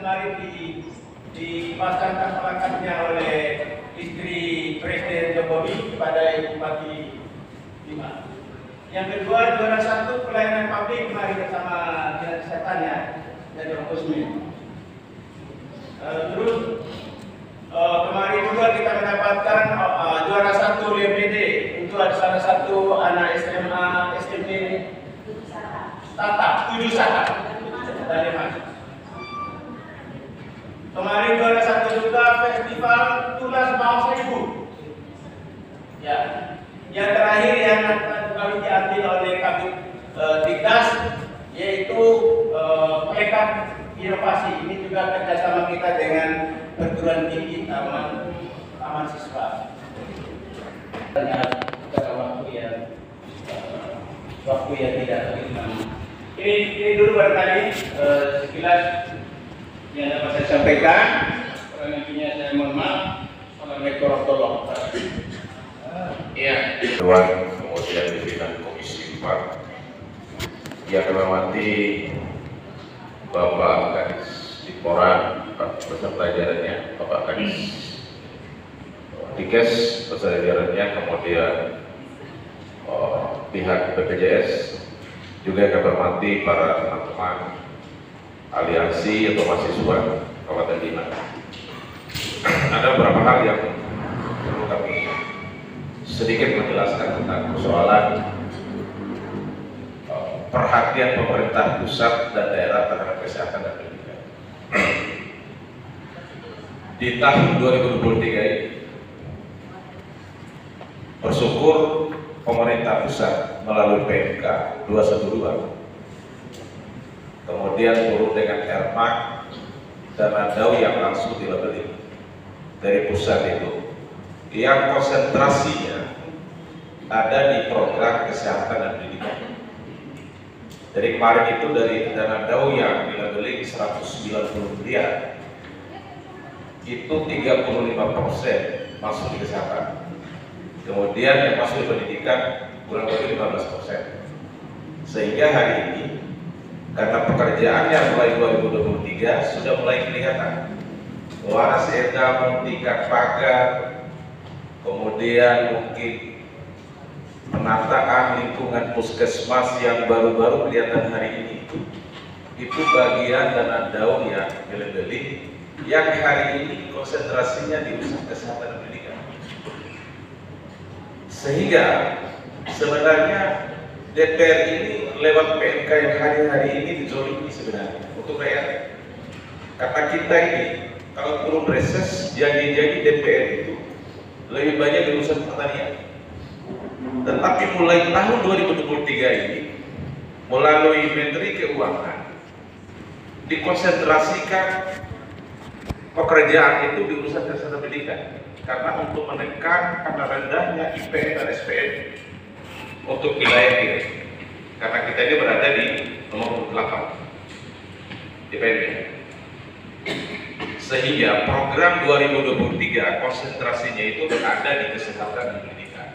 kemarin dipasang pelakatnya oleh istri Presiden Jokowi kepada Ibu Bupati Bima. Yang kedua, juara 1 pelayanan publik kemarin bersama Dinas Kesehatan ya, dari Ombudsman. Terus kemarin juga kita mendapatkan juara 1 LPD untuk salah satu anak SMA SMP Tata 7 Sata dari Mas. Kemarin juara 1 juga festival tunas bahasa ibu. Ya, yang terakhir yang kali diambil oleh Kabid Dikdas yaitu perekat inovasi. Ini juga kerjasama kita dengan perguruan tinggi Taman Siswa. Waktu yang tidak begitu. Ini dulu barangkali sekilas yang dapat saya sampaikan. Kurang lebihnya saya mohon maaf. Assalamualaikum warahmatullahi wabarakatuh. Ya, Dewan, kemudian pimpinan Komisi 4 yang kami hormati Bapak Kadis Dikporan beserta jajarannya, Bapak Kadis Dikes beserta jajarannya, kemudian pihak BPJS, juga kami hormati para teman-teman aliansi atau mahasiswa Kabupaten Bima. Ada beberapa hal yang perlu kami sedikit menjelaskan tentang persoalan perhatian pemerintah pusat dan daerah terhadap kesehatan dan pendidikan. Di tahun 2023 ini, bersyukur pemerintah pusat melalui PMK 212, kemudian turun dengan Ermak dan Radau yang langsung dilabeli dari pusat itu, yang konsentrasinya ada di program kesehatan dan pendidikan. Dari kemarin itu dari dana DAU yang dilabeli 190 miliar, itu 35% masuk di kesehatan. Kemudian yang masuk di pendidikan kurang lebih 15%. Sehingga hari ini karena pekerjaannya mulai 2023 sudah mulai kelihatan waras edam, tingkat pagar, kemudian mungkin penataan lingkungan puskesmas yang baru-baru kelihatan hari ini itu bagian dana DAU yang dilebeli yang hari ini konsentrasinya di usaha kesehatan dan pendidikan. Sehingga sebenarnya DPR ini lewat PMK yang hari-hari ini dizolimi sebenarnya untuk rakyat. Karena kita ini kalau turun reses janji-janji DPR itu lebih banyak di urusan pertanian. Tetapi mulai tahun 2023 ini melalui Menteri Keuangan dikonsentrasikan pekerjaan itu di urusan kesehatan pendidikan karena untuk menekan karena rendahnya IPN dan SPN untuk wilayah ini. Karena kita ini berada di nomor 8 IPN. Sehingga program 2023 konsentrasinya itu berada di kesehatan dan pendidikan.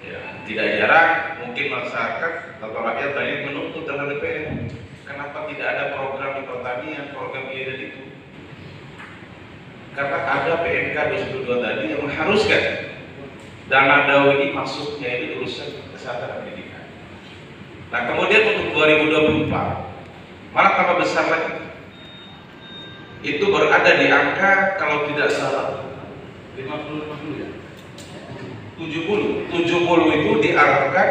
Ya, tidak jarang mungkin masyarakat atau rakyat banyak menuntut terhadap DPR. Kenapa tidak ada program di pertanian, program ini dan itu? Karena ada PMK 212 tadi yang mengharuskan dana DAU ini masuknya itu urusan kesehatan dan pendidikan. Nah kemudian untuk 2024 malah tambah besar lagi. Itu berada di angka kalau tidak salah 50 ya. 70 itu diarahkan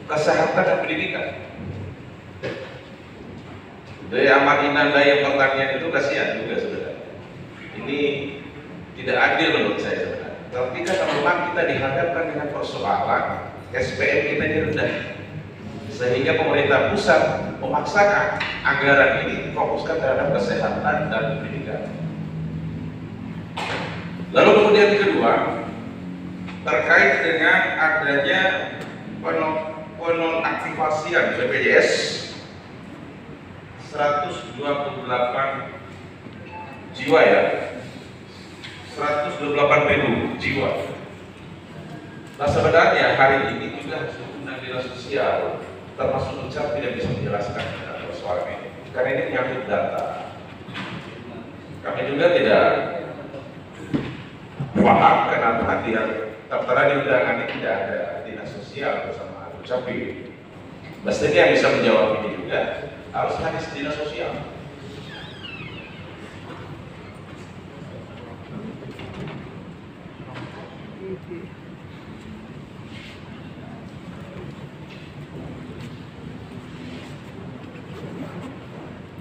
kesehatan dan pendidikan. Daya amat inan daya pertanian itu kasihan juga sebenarnya. Ini tidak adil menurut saya sebenarnya. Tapi kan memang kita dihadapkan dengan persoalan SPM kita ini rendah, sehingga pemerintah pusat memaksakan anggaran ini fokuskan terhadap kesehatan dan pendidikan. Lalu kemudian kedua terkait dengan adanya penonaktifasian BPJS 128 jiwa ya, 128.000 jiwa. Nah sebenarnya hari ini juga Undang Dinas Sosial termasuk ucap tidak bisa menjelaskan persoalan ini. karena ini menyangkut data. Kami juga tidak paham kenapa yang tertera di undangan ini tidak ada dinas sosial bersama Dukcapil. Mestinya yang bisa menjawab ini juga harus hadis dinas sosial.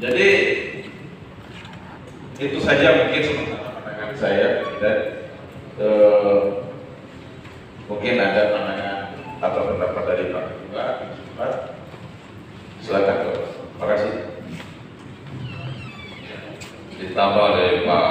Jadi itu saja mungkin sementara pandangan saya, dan mungkin ada pandangan atau pendapat dari Pak Ketua. Silakan, terima kasih. Ditambah dari Pak